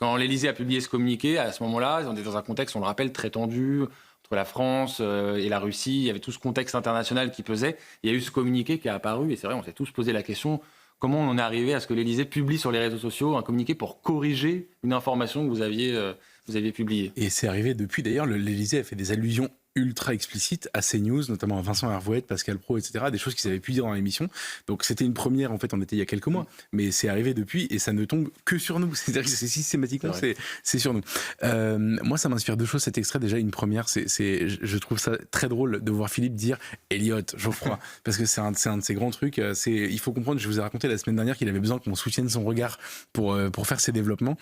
Quand l'Élysée a publié ce communiqué, à ce moment-là, on était dans un contexte, on le rappelle, très tendu, entre la France et la Russie. Il y avait tout ce contexte international qui pesait. Il y a eu ce communiqué qui est apparu, et c'est vrai, on s'est tous posé la question, comment on en est arrivé à ce que l'Élysée publie sur les réseaux sociaux un communiqué pour corriger une information que vous aviez publiée? Et c'est arrivé depuis, d'ailleurs, l'Élysée a fait des allusions ultra explicites à CNews, notamment à Vincent Hervouet, Pascal Praud, etc., des choses qu'ils avaient pu dire dans l'émission. Donc c'était une première, en fait, on était il y a quelques mois, mais c'est arrivé depuis et ça ne tombe que sur nous. C'est-à-dire que c'est systématiquement, c'est sur nous. Moi, ça m'inspire deux choses, cet extrait. Déjà, une première, je trouve ça très drôle de voir Philippe dire Elliot, Geoffroy, parce que c'est un de ses grands trucs. Il faut comprendre, je vous ai raconté la semaine dernière qu'il avait besoin qu'on soutienne son regard pour faire ses développements.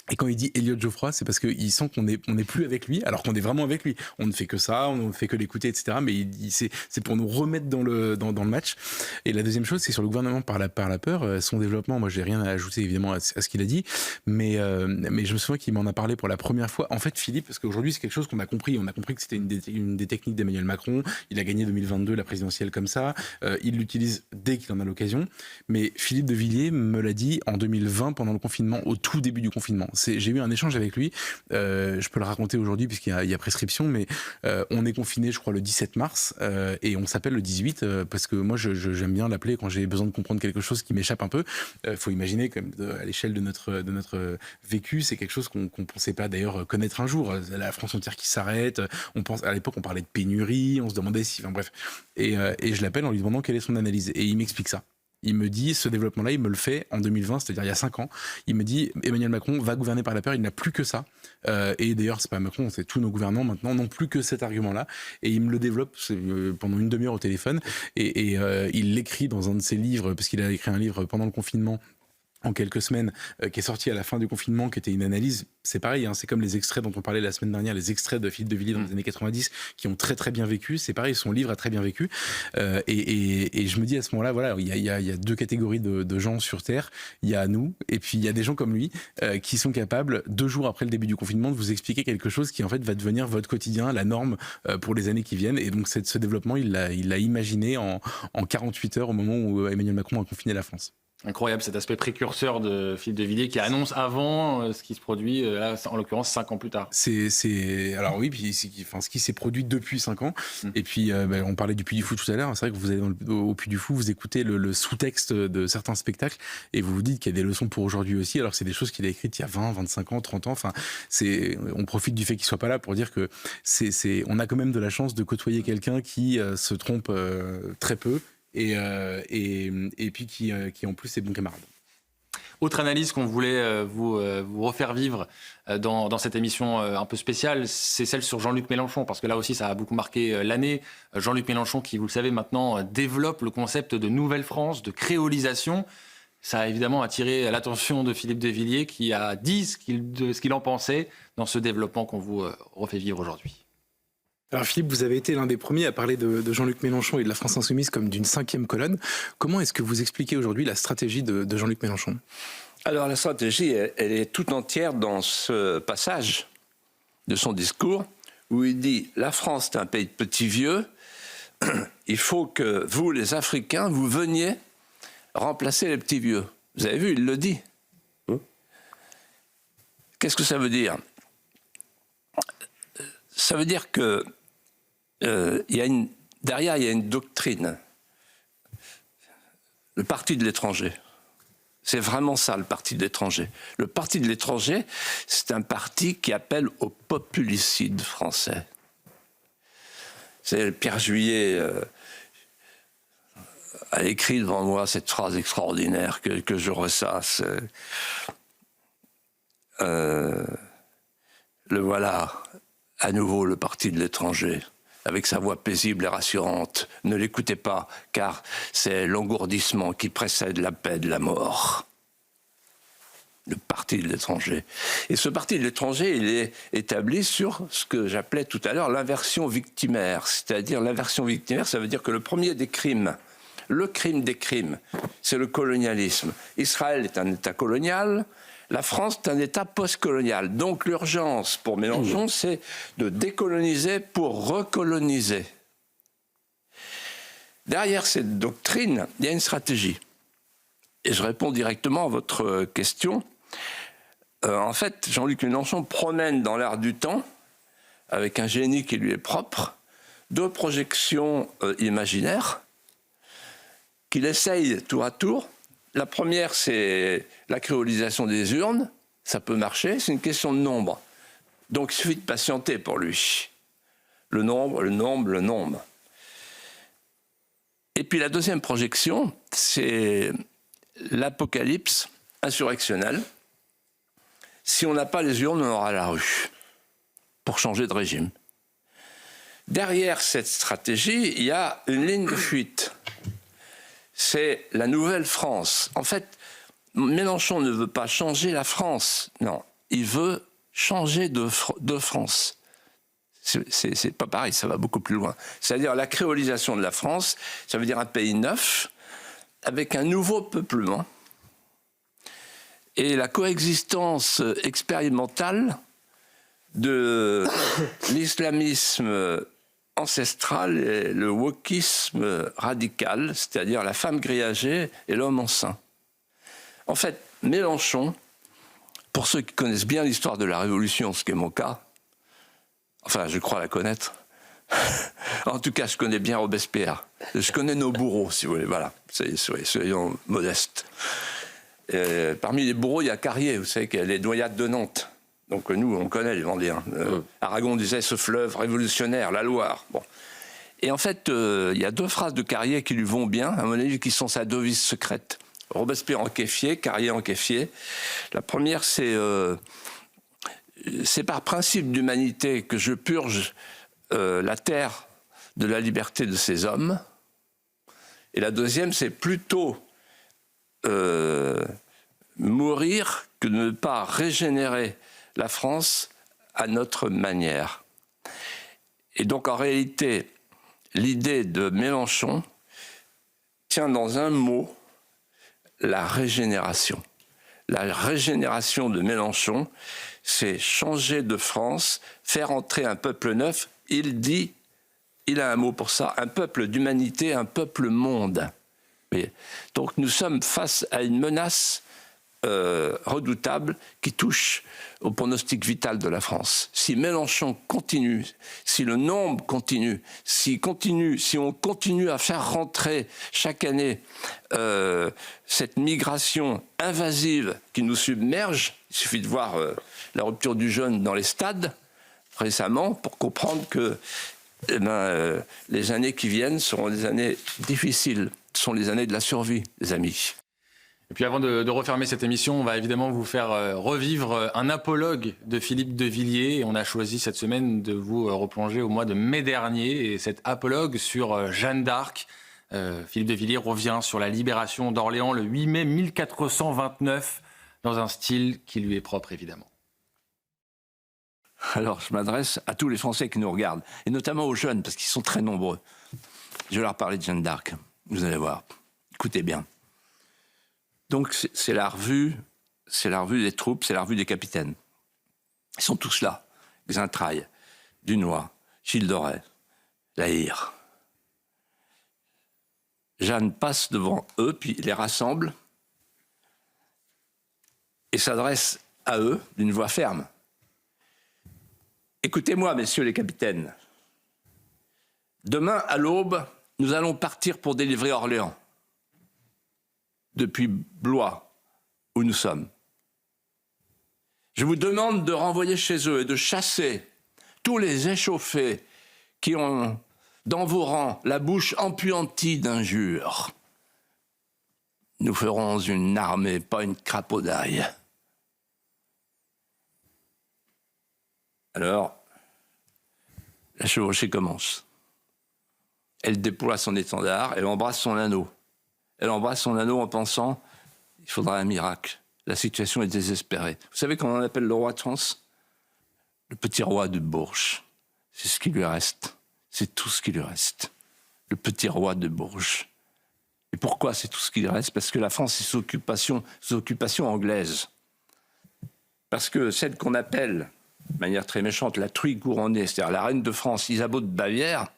Et quand il dit Elliot Geoffroy, c'est parce qu'il sent qu'on n'est plus avec lui, alors qu'on est vraiment avec lui. On ne fait que ça, on ne fait que l'écouter, etc. Mais c'est pour nous remettre dans le match. Et la deuxième chose, c'est sur le gouvernement par la peur. Son développement, moi, j'ai rien à ajouter évidemment à ce qu'il a dit, mais je me souviens qu'il m'en a parlé pour la première fois. En fait, Philippe, parce qu'aujourd'hui, c'est quelque chose qu'on a compris. On a compris que c'était une des techniques d'Emmanuel Macron. Il a gagné 2022 la présidentielle comme ça. Il l'utilise dès qu'il en a l'occasion. Mais Philippe de Villiers me l'a dit en 2020 pendant le confinement, au tout début du confinement. J'ai eu un échange avec lui, je peux le raconter aujourd'hui puisqu'il y a prescription, mais on est confiné, je crois, le 17 mars, et on s'appelle le 18, parce que moi, j'aime bien l'appeler quand j'ai besoin de comprendre quelque chose qui m'échappe un peu. Faut imaginer, comme à l'échelle de notre vécu, c'est quelque chose qu'on pensait pas d'ailleurs connaître un jour. La France entière qui s'arrête, à l'époque, on parlait de pénurie, on se demandait si... Enfin bref. Et je l'appelle en lui demandant quelle est son analyse. Et il m'explique ça. Il me dit, ce développement-là, il me le fait en 2020, c'est-à-dire il y a 5 ans. Il me dit, Emmanuel Macron va gouverner par la peur, il n'a plus que ça. Et d'ailleurs, c'est pas Macron, c'est tous nos gouvernants maintenant n'ont plus que cet argument-là. Et il me le développe pendant une demi-heure au téléphone. Et il l'écrit dans un de ses livres, parce qu'il a écrit un livre pendant le confinement, en quelques semaines, qui est sorti à la fin du confinement, qui était une analyse, c'est pareil, hein, c'est comme les extraits dont on parlait la semaine dernière, les extraits de Philippe de Villiers dans les années 90, qui ont très très bien vécu, c'est pareil, son livre a très bien vécu, et je me dis à ce moment-là, voilà, il y a deux catégories de gens sur Terre, il y a nous, et puis il y a des gens comme lui, qui sont capables, 2 jours après le début du confinement, de vous expliquer quelque chose qui en fait va devenir votre quotidien, la norme pour les années qui viennent, et donc ce développement, il l'a imaginé en 48 heures au moment où Emmanuel Macron a confiné la France. Incroyable cet aspect précurseur de Philippe de Villiers qui annonce avant ce qui se produit, là, en l'occurrence 5 ans plus tard. Alors oui, puis ce qui s'est produit depuis 5 ans. Et puis on parlait du Puy du Fou tout à l'heure. C'est vrai que vous allez au Puy du Fou, vous écoutez le sous-texte de certains spectacles et vous vous dites qu'il y a des leçons pour aujourd'hui aussi, alors que c'est des choses qu'il a écrites il y a 20, 25 ans, 30 ans. Enfin, on profite du fait qu'il soit pas là pour dire que on a quand même de la chance de côtoyer quelqu'un qui se trompe très peu. Et puis qui en plus est bon camarade. Autre analyse qu'on voulait vous refaire vivre dans cette émission un peu spéciale, c'est celle sur Jean-Luc Mélenchon, parce que là aussi ça a beaucoup marqué l'année. Jean-Luc Mélenchon qui, vous le savez maintenant, développe le concept de Nouvelle France, de créolisation. Ça a évidemment attiré l'attention de Philippe de Villiers qui a dit ce qu'il en pensait dans ce développement qu'on vous refait vivre aujourd'hui. Alors Philippe, vous avez été l'un des premiers à parler de Jean-Luc Mélenchon et de la France Insoumise comme d'une 5e colonne. Comment est-ce que vous expliquez aujourd'hui la stratégie de Jean-Luc Mélenchon ? Alors la stratégie, elle est tout entière dans ce passage de son discours où il dit « La France est un pays de petits vieux, il faut que vous, les Africains, vous veniez remplacer les petits vieux. » Vous avez vu, il le dit. Qu'est-ce que ça veut dire ? Ça veut dire que derrière, il y a une doctrine. Le parti de l'étranger. C'est vraiment ça, le parti de l'étranger. Le parti de l'étranger, c'est un parti qui appelle au populicide français. C'est Pierre Juillet a écrit devant moi cette phrase extraordinaire que je ressasse. Le voilà, à nouveau, le parti de l'étranger. Avec sa voix paisible et rassurante. Ne l'écoutez pas, car c'est l'engourdissement qui précède la paix de la mort. Le parti de l'étranger. Et ce parti de l'étranger, il est établi sur ce que j'appelais tout à l'heure l'inversion victimaire. C'est-à-dire, l'inversion victimaire, ça veut dire que le premier des crimes, le crime des crimes, c'est le colonialisme. Israël est un État colonial, la France est un État post-colonial. Donc l'urgence pour Mélenchon, c'est de décoloniser pour recoloniser. Derrière cette doctrine, il y a une stratégie. Et je réponds directement à votre question. En fait, Jean-Luc Mélenchon promène dans l'air du temps, avec un génie qui lui est propre, 2 projections imaginaires qu'il essaye tour à tour. La première, c'est la créolisation des urnes. Ça peut marcher, c'est une question de nombre. Donc il suffit de patienter pour lui. Le nombre, le nombre, le nombre. Et puis la deuxième projection, c'est l'apocalypse insurrectionnelle. Si on n'a pas les urnes, on aura la rue pour changer de régime. Derrière cette stratégie, il y a une ligne de fuite. C'est la nouvelle France. En fait, Mélenchon ne veut pas changer la France. Non, il veut changer de France. C'est pas pareil, ça va beaucoup plus loin. C'est-à-dire la créolisation de la France, ça veut dire un pays neuf, avec un nouveau peuplement. Et la coexistence expérimentale de l'islamisme ancestral et le wokisme radical, c'est-à-dire la femme grillagée et l'homme enceint. En fait, Mélenchon pour ceux qui connaissent bien l'histoire de la Révolution, ce qui est mon cas, enfin, je crois la connaître. En tout cas, je connais bien Robespierre. Je connais nos bourreaux, si vous voulez. Voilà, soyons modestes. Parmi les bourreaux, il y a Carrier, vous savez, qui a les noyades de Nantes. Donc nous, on connaît les Vendéens. Aragon disait ce fleuve révolutionnaire, la Loire. Bon. Et en fait, il y a 2 phrases de Carrier qui lui vont bien, à mon avis, qui sont sa devise secrète. Robespierre en Keffier, Carrier en Keffier. La première, c'est par principe d'humanité que je purge la terre de la liberté de ses hommes. Et la deuxième, c'est plutôt mourir que de ne pas régénérer la France à notre manière. Et donc, en réalité, l'idée de Mélenchon tient dans un mot, la régénération. La régénération de Mélenchon, c'est changer de France, faire entrer un peuple neuf. Il dit, il a un mot pour ça, un peuple d'humanité, un peuple monde. Mais, donc nous sommes face à une menace redoutable qui touche au pronostic vital de la France. Si Mélenchon continue, si le nombre continue, si on continue à faire rentrer chaque année cette migration invasive qui nous submerge, il suffit de voir la rupture du jeûne dans les stades récemment pour comprendre que les années qui viennent seront des années difficiles. Ce sont les années de la survie, les amis. Et puis avant de refermer cette émission, on va évidemment vous faire revivre un apologue de Philippe de Villiers. Et on a choisi cette semaine de vous replonger au mois de mai dernier. Et cet apologue sur Jeanne d'Arc, Philippe de Villiers revient sur la libération d'Orléans le 8 mai 1429, dans un style qui lui est propre évidemment. Alors je m'adresse à tous les Français qui nous regardent, et notamment aux jeunes, parce qu'ils sont très nombreux. Je vais leur parler de Jeanne d'Arc, vous allez voir. Écoutez bien. Donc c'est la revue des troupes, c'est la revue des capitaines. Ils sont tous là. Xaintrailles, Dunois, Gilles Doré, La Hire. Jeanne passe devant eux, puis les rassemble et s'adresse à eux d'une voix ferme. Écoutez-moi, messieurs les capitaines. Demain, à l'aube, nous allons partir pour délivrer Orléans. Depuis Blois, où nous sommes. Je vous demande de renvoyer chez eux et de chasser tous les échauffés qui ont dans vos rangs la bouche empuantie d'injures. Nous ferons une armée, pas une crapaudaille. Alors, la chevauchée commence. Elle déploie son étendard, elle embrasse son anneau. Elle embrasse son anneau en pensant « il faudra un miracle ». La situation est désespérée. Vous savez comment on appelle le roi de France ? Le petit roi de Bourges. C'est ce qui lui reste. C'est tout ce qui lui reste. Le petit roi de Bourges. Et pourquoi c'est tout ce qui lui reste ? Parce que la France est sous occupation anglaise. Parce que celle qu'on appelle, de manière très méchante, la truie couronnée, c'est-à-dire la reine de France, Isabeau de Bavière,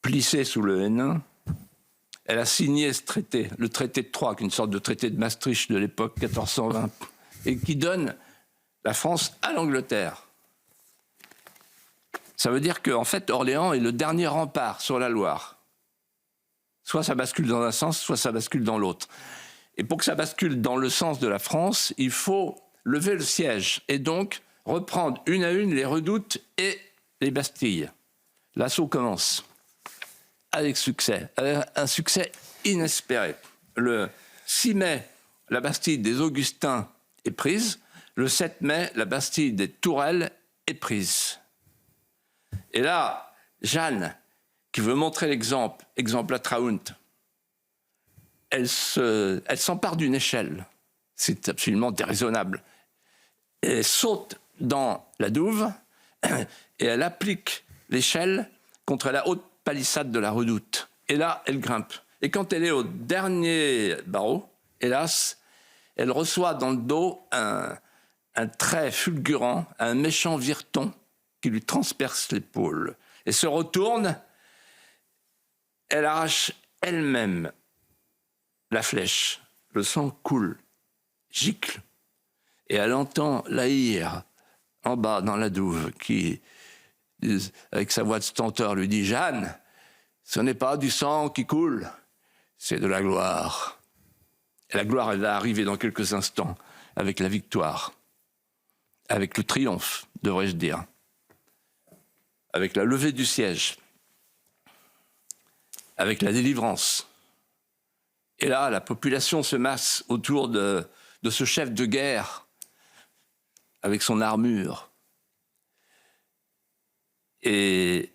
plissée sous le Hénin, elle a signé ce traité, le traité de Troyes, qui est une sorte de traité de Maastricht de l'époque 1420, et qui donne la France à l'Angleterre. Ça veut dire qu'en fait, Orléans est le dernier rempart sur la Loire. Soit ça bascule dans un sens, soit ça bascule dans l'autre. Et pour que ça bascule dans le sens de la France, il faut lever le siège et donc reprendre une à une les redoutes et les bastilles. L'assaut commence. Avec succès, un succès inespéré. Le 6 mai, la Bastille des Augustins est prise. Le 7 mai, la Bastille des Tourelles est prise. Et là, Jeanne, qui veut montrer l'exemple, exemple à Trahunt, elle s'empare d'une échelle. C'est absolument déraisonnable. Elle saute dans la douve et elle applique l'échelle contre la haute palissade de la redoute. Et là, elle grimpe. Et quand elle est au dernier barreau, hélas, elle reçoit dans le dos un trait fulgurant, un méchant vireton qui lui transperce l'épaule. Et se retourne, elle arrache elle-même la flèche. Le sang coule, gicle, Et elle entend la hire en bas dans la douve qui, avec sa voix de stenteur, lui dit « Jeanne, ce n'est pas du sang qui coule, c'est de la gloire. » Et la gloire, elle va arriver dans quelques instants avec la victoire, avec le triomphe, devrais-je dire, avec la levée du siège, avec la délivrance. Et là, la population se masse autour de ce chef de guerre avec son armure. Et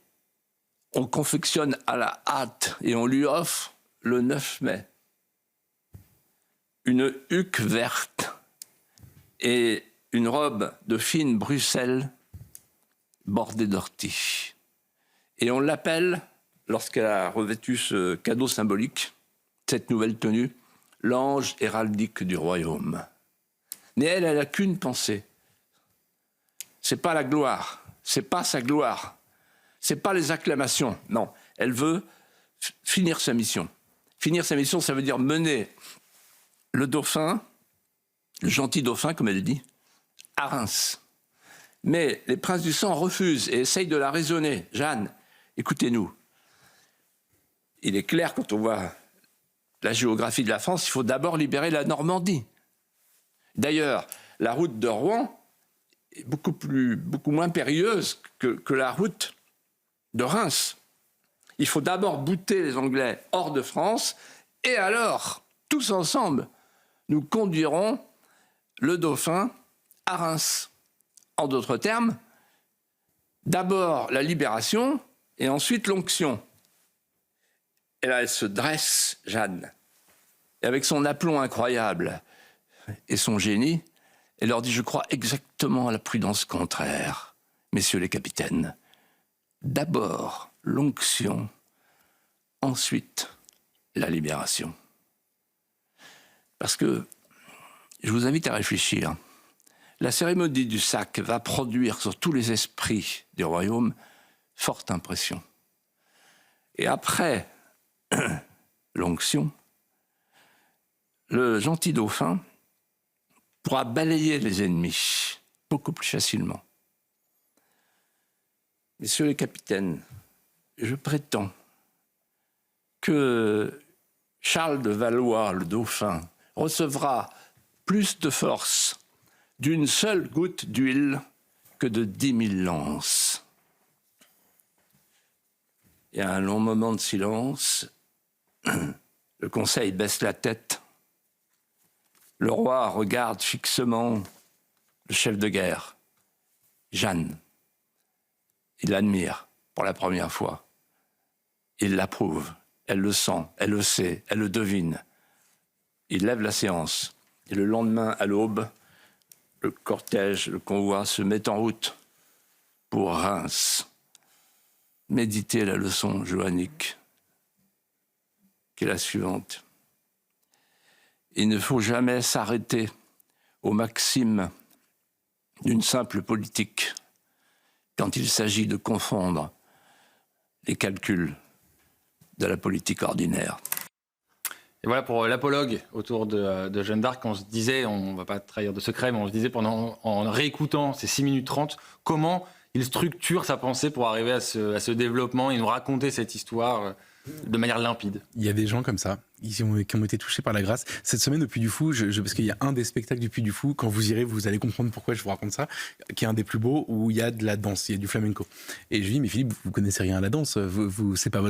on confectionne à la hâte et on lui offre le 9 mai une huque verte et une robe de fine Bruxelles bordée d'orties. Et on l'appelle, lorsqu'elle a revêtu ce cadeau symbolique, cette nouvelle tenue, l'ange héraldique du royaume. Mais elle n'a qu'une pensée. C'est pas la gloire, c'est pas sa gloire, c'est pas les acclamations. Non, elle veut finir sa mission. Finir sa mission, ça veut dire mener le dauphin, le gentil dauphin, comme elle dit, à Reims. Mais les princes du sang refusent et essayent de la raisonner. Jeanne, écoutez-nous. Il est clair, quand on voit la géographie de la France, il faut d'abord libérer la Normandie. D'ailleurs, la route de Rouen est beaucoup moins périlleuse que la route de Reims. Il faut d'abord bouter les Anglais hors de France, et alors, tous ensemble, nous conduirons le dauphin à Reims. En d'autres termes, d'abord la libération et ensuite l'onction. Et là, elle se dresse, Jeanne, et avec son aplomb incroyable et son génie, elle leur dit, je crois exactement à la prudence contraire, messieurs les capitaines. D'abord l'onction, ensuite la libération. Parce que, je vous invite à réfléchir, la cérémonie du sac va produire sur tous les esprits du royaume forte impression. Et après l'onction, le gentil dauphin pourra balayer les ennemis beaucoup plus facilement. Messieurs les capitaines, je prétends que Charles de Valois, le dauphin, recevra plus de force d'une seule goutte d'huile que de 10 000 lances. Il y a un long moment de silence. Le conseil baisse la tête. Le roi regarde fixement le chef de guerre, Jeanne. Il l'admire pour la première fois. Il l'approuve. Elle le sent, elle le sait, elle le devine. Il lève la séance. Et le lendemain, à l'aube, le cortège, le convoi se met en route pour Reims. Méditez la leçon joannique, qui est la suivante. Il ne faut jamais s'arrêter aux maximes d'une simple politique quand il s'agit de confondre les calculs de la politique ordinaire. Et voilà pour l'apologue autour de Jeanne d'Arc. On se disait, on ne va pas trahir de secret, mais on se disait en réécoutant ces 6 minutes 30, comment il structure sa pensée pour arriver à ce développement et nous raconter cette histoire de manière limpide. Il y a des gens comme ça, qui ont été touchés par la grâce. Cette semaine au Puy du Fou, parce qu'il y a un des spectacles du Puy du Fou, quand vous irez, vous allez comprendre pourquoi je vous raconte ça, qui est un des plus beaux, où il y a de la danse, il y a du flamenco. Et je lui dis, mais Philippe, vous connaissez rien à la danse, c'est pas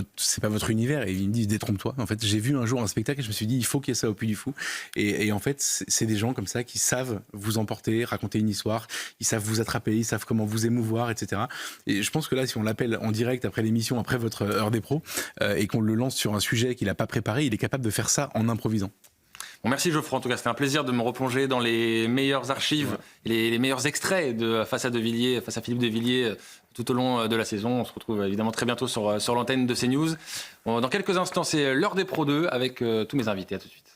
votre univers. Et il me dit, détrompe-toi. En fait, j'ai vu un jour un spectacle et je me suis dit, il faut qu'il y ait ça au Puy du Fou. Et en fait, c'est des gens comme ça qui savent vous emporter, raconter une histoire, ils savent vous attraper, ils savent comment vous émouvoir, etc. Et je pense que là, si on l'appelle en direct après l'émission, après votre heure des pros, et qu'on le lance sur un sujet qu'il n'a pas préparé, il est capable de faire ça en improvisant. Bon, merci Geoffroy, en tout cas c'était un plaisir de me replonger dans les meilleures archives, les meilleurs extraits de Face à Philippe de Villiers tout au long de la saison. On se retrouve évidemment très bientôt sur l'antenne de CNews. Dans quelques instants, c'est l'heure des pros 2 avec tous mes invités. À tout de suite.